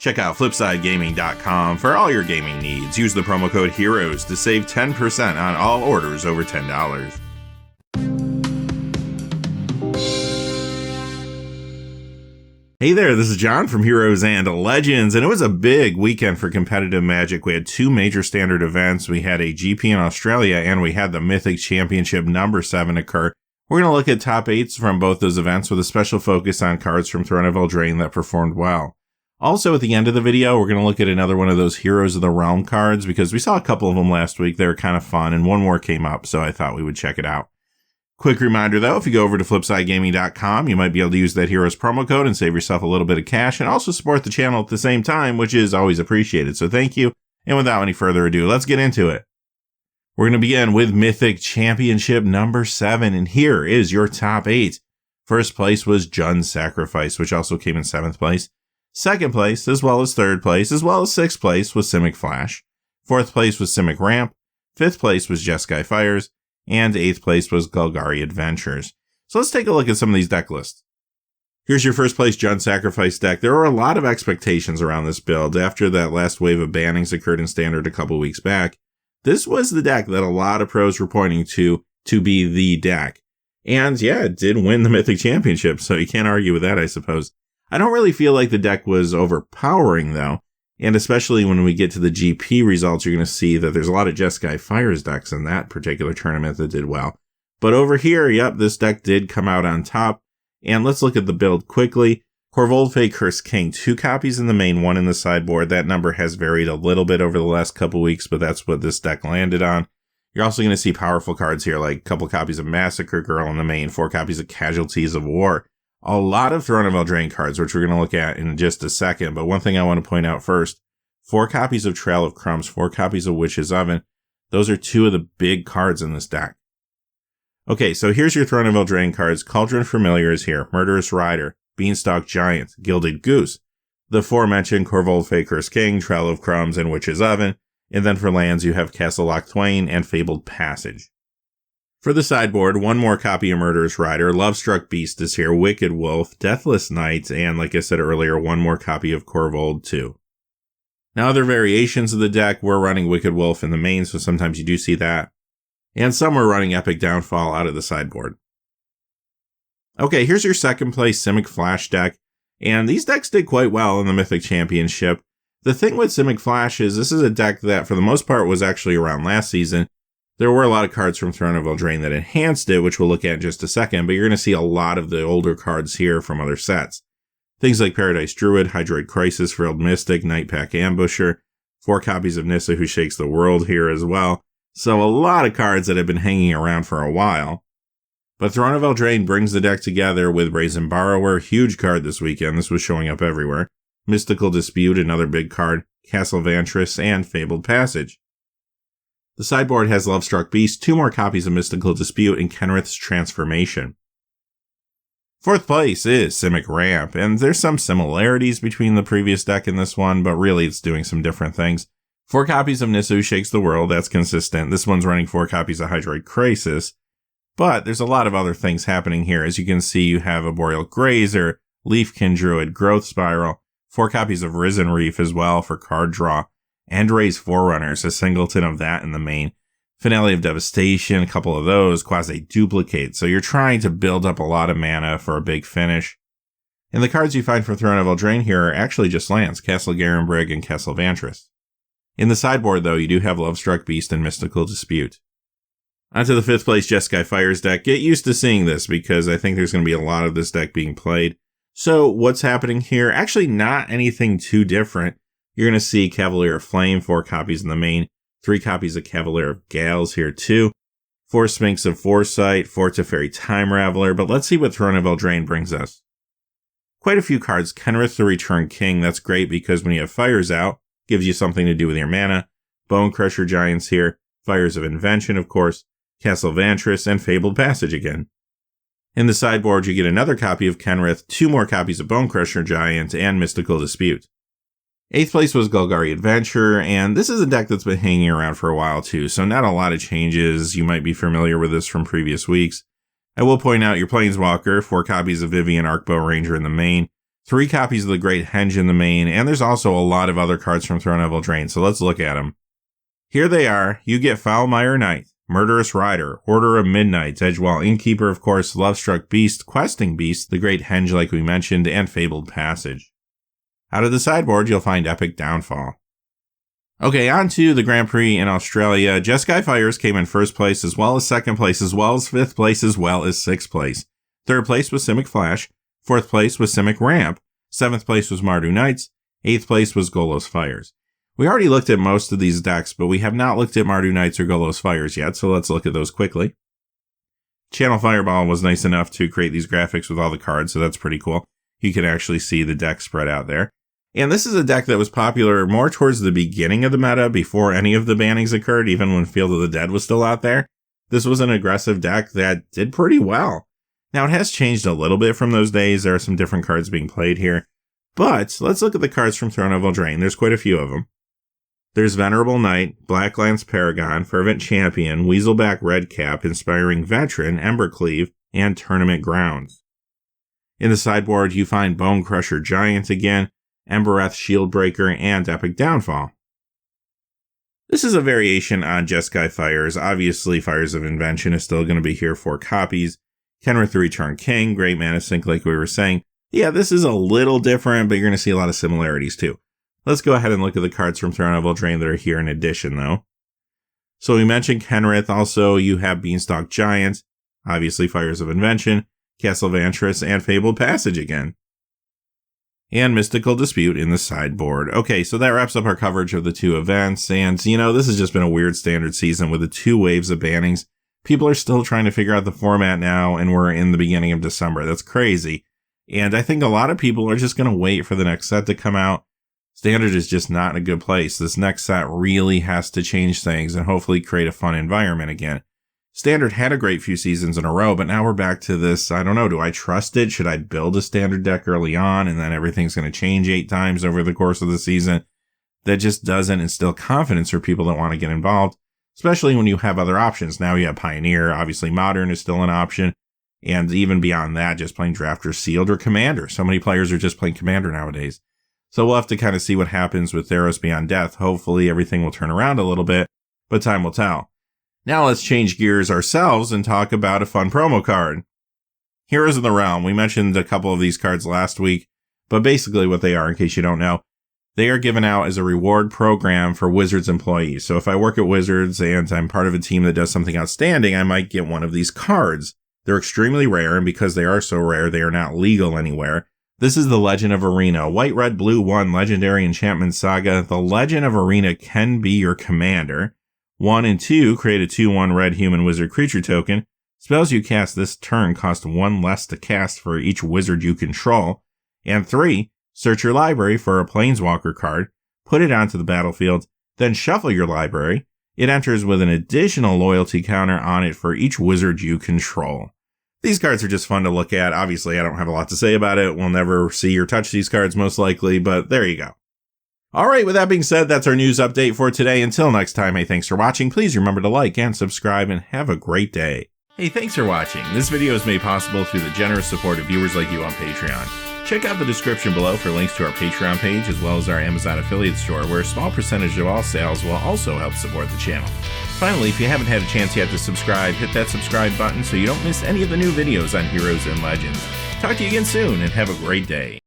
Check out FlipsideGaming.com for all your gaming needs. Use the promo code HEROES to save 10% on all orders over $10. Hey there, this is John from Heroes and Legends, and it was a big weekend for competitive Magic. We had two major standard events. We had a GP in Australia, and we had the Mythic Championship number 7 occur. We're going to look at top 8s from both those events with a special focus on cards from Throne of Eldraine that performed well. Also, at the end of the video, we're going to look at another one of those Heroes of the Realm cards because we saw a couple of them last week. They were kind of fun, and one more came up, so I thought we would check it out. Quick reminder, though, if you go over to FlipsideGaming.com, you might be able to use that Heroes promo code and save yourself a little bit of cash and also support the channel at the same time, which is always appreciated. So thank you. And without any further ado, let's get into it. We're going to begin with Mythic Championship number 7, and here is your top 8. First place was Jund's Sacrifice, which also came in 7th place. Second place, as well as third place, as well as 6th place was Simic Flash. 4th place was Simic Ramp. 5th place was Jeskai Fires. And 8th place was Golgari Adventures. So let's take a look at some of these deck lists. Here's your first place Jund's Sacrifice deck. There were a lot of expectations around this build after that last wave of bannings occurred in Standard a couple weeks back. This was the deck that a lot of pros were pointing to be the deck. And yeah, it did win the Mythic Championship, so you can't argue with that, I suppose. I don't really feel like the deck was overpowering, though. And especially when we get to the GP results, you're going to see that there's a lot of Jeskai Fires decks in that particular tournament that did well. But over here, yep, this deck did come out on top. And let's look at the build quickly. Korvoldfey Curse King, 2 copies in the main, 1 in the sideboard. That number has varied a little bit over the last couple weeks, but that's what this deck landed on. You're also going to see powerful cards here, like a couple copies of Massacre Girl in the main, 4 copies of Casualties of War. A lot of Throne of Eldraine cards, which we're going to look at in just a second. But one thing I want to point out first, 4 copies of Trail of Crumbs, 4 copies of Witch's Oven. Those are 2 of the big cards in this deck. Okay, so here's your Throne of Eldraine cards. Cauldron Familiar is here. Murderous Rider, Beanstalk Giant, Gilded Goose, the aforementioned Korvoldfey Curse King, Trail of Crumbs, and Witch's Oven. And then for lands, you have Castle Loch Twain and Fabled Passage. For the sideboard, 1 more copy of Murderous Rider, Lovestruck Beast is here, Wicked Wolf, Deathless Knight, and like I said earlier, 1 more copy of Korvold 2. Now other variations of the deck, we're running Wicked Wolf in the main, so sometimes you do see that. And some are running Epic Downfall out of the sideboard. Okay, here's your second place Simic Flash deck, and these decks did quite well in the Mythic Championship. The thing with Simic Flash is this is a deck that for the most part was actually around last season. There were a lot of cards from Throne of Eldraine that enhanced it, which we'll look at in just a second, but you're going to see a lot of the older cards here from other sets. Things like Paradise Druid, Hydroid Crisis, Frilled Mystic, Nightpack Ambusher, 4 copies of Nissa Who Shakes the World here as well. So a lot of cards that have been hanging around for a while. But Throne of Eldraine brings the deck together with Brazen Borrower, huge card this weekend, this was showing up everywhere. Mystical Dispute, another big card, Castle Vantress, and Fabled Passage. The sideboard has Lovestruck Beast, 2 more copies of Mystical Dispute, and Kenrith's Transformation. 4th place is Simic Ramp, and there's some similarities between the previous deck and this one, but really it's doing some different things. 4 copies of Nissa Who Shakes the World, that's consistent. This one's running 4 copies of Hydroid Crisis, but there's a lot of other things happening here. As you can see, you have a Boreal Grazer, Leafkin Druid, Growth Spiral, 4 copies of Risen Reef as well for card draw. Endray's Forerunners, a singleton of that in the main. Finale of Devastation, a couple of those, Quasi Duplicate. So you're trying to build up a lot of mana for a big finish. And the cards you find from Throne of Eldraine here are actually just lands, Castle Garenbrig and Castle Vantress. In the sideboard, though, you do have Lovestruck Beast and Mystical Dispute. Onto the 5th place Jeskai Fires deck. Get used to seeing this because I think there's going to be a lot of this deck being played. So what's happening here? Actually not anything too different. You're going to see Cavalier of Flame, 4 copies in the main, 3 copies of Cavalier of Gales here too, 4 Sphinx of Foresight, 4 Teferi Time Raveler, but let's see what Throne of Eldraine brings us. Quite a few cards. Kenrith the Return King, that's great because when you have Fires out, gives you something to do with your mana. Bone Crusher Giants here, Fires of Invention of course, Castle Vantress, and Fabled Passage again. In the sideboard you get another copy of Kenrith, 2 more copies of Bone Crusher Giant, and Mystical Dispute. 8th place was Golgari Adventure, and this is a deck that's been hanging around for a while too, so not a lot of changes. You might be familiar with this from previous weeks. I will point out your Planeswalker, 4 copies of Vivien Arcbow Ranger in the main, 3 copies of the Great Henge in the main, and there's also a lot of other cards from Throne of Eldraine, so let's look at them. Here they are. You get Foulmire Knight, Murderous Rider, Order of Midnight, Edgewall Innkeeper, of course, Lovestruck Beast, Questing Beast, the Great Henge like we mentioned, and Fabled Passage. Out of the sideboard, you'll find Epic Downfall. Okay, on to the Grand Prix in Australia. Jeskai Fires came in first place, as well as second place, as well as fifth place, as well as sixth place. Third place was Simic Flash. Fourth place was Simic Ramp. Seventh place was Mardu Knights. Eighth place was Golos Fires. We already looked at most of these decks, but we have not looked at Mardu Knights or Golos Fires yet, so let's look at those quickly. Channel Fireball was nice enough to create these graphics with all the cards, so that's pretty cool. You can actually see the deck spread out there. And this is a deck that was popular more towards the beginning of the meta, before any of the bannings occurred, even when Field of the Dead was still out there. This was an aggressive deck that did pretty well. Now, it has changed a little bit from those days. There are some different cards being played here. But let's look at the cards from Throne of Eldraine. There's quite a few of them. There's Venerable Knight, Blacklance Paragon, Fervent Champion, Weaselback Redcap, Inspiring Veteran, Embercleave, and Tournament Grounds. In the sideboard, you find Bone Crusher Giant again, Embereth Shieldbreaker, and Epic Downfall. This is a variation on Jeskai Fires. Obviously, Fires of Invention is still going to be here for copies. Kenrith the Return King, Great Mana Sink like we were saying. Yeah, this is a little different, but you're going to see a lot of similarities too. Let's go ahead and look at the cards from Throne of Eldraine that are here in addition, though. So we mentioned Kenrith. Also, you have Beanstalk Giant, obviously Fires of Invention, Castle Vantress, and Fabled Passage again. And Mystical Dispute in the sideboard. Okay, so that wraps up our coverage of the 2 events, and, you know, this has just been a weird standard season with the 2 waves of bannings. People are still trying to figure out the format now, and we're in the beginning of December. That's crazy. And I think a lot of people are just going to wait for the next set to come out. Standard is just not in a good place. This next set really has to change things and hopefully create a fun environment again. Standard had a great few seasons in a row, but now we're back to this, I don't know, do I trust it? Should I build a Standard deck early on and then everything's going to change 8 times over the course of the season? That just doesn't instill confidence for people that want to get involved, especially when you have other options. Now you have Pioneer, obviously Modern is still an option, and even beyond that, just playing Drafter Sealed or Commander. So many players are just playing Commander nowadays. So we'll have to kind of see what happens with Theros Beyond Death. Hopefully everything will turn around a little bit, but time will tell. Now let's change gears ourselves and talk about a fun promo card. Heroes of the Realm. We mentioned a couple of these cards last week, but basically what they are, in case you don't know, they are given out as a reward program for Wizards employees. So if I work at Wizards and I'm part of a team that does something outstanding, I might get one of these cards. They're extremely rare, and because they are so rare, they are not legal anywhere. This is the Legend of Arena, White, Red, Blue 1 Legendary Enchantment Saga. The Legend of Arena can be your commander. 1 and 2, create a 2/1 red human wizard creature token. Spells you cast this turn cost 1 less to cast for each wizard you control. And 3, search your library for a planeswalker card, put it onto the battlefield, then shuffle your library. It enters with an additional loyalty counter on it for each wizard you control. These cards are just fun to look at. Obviously, I don't have a lot to say about it. We'll never see or touch these cards most likely, but there you go. Alright, with that being said, that's our news update for today. Until next time, hey, thanks for watching. Please remember to like and subscribe, and have a great day. Hey, thanks for watching. This video is made possible through the generous support of viewers like you on Patreon. Check out the description below for links to our Patreon page, as well as our Amazon affiliate store, where a small percentage of all sales will also help support the channel. Finally, if you haven't had a chance yet to subscribe, hit that subscribe button so you don't miss any of the new videos on Heroes and Legends. Talk to you again soon, and have a great day.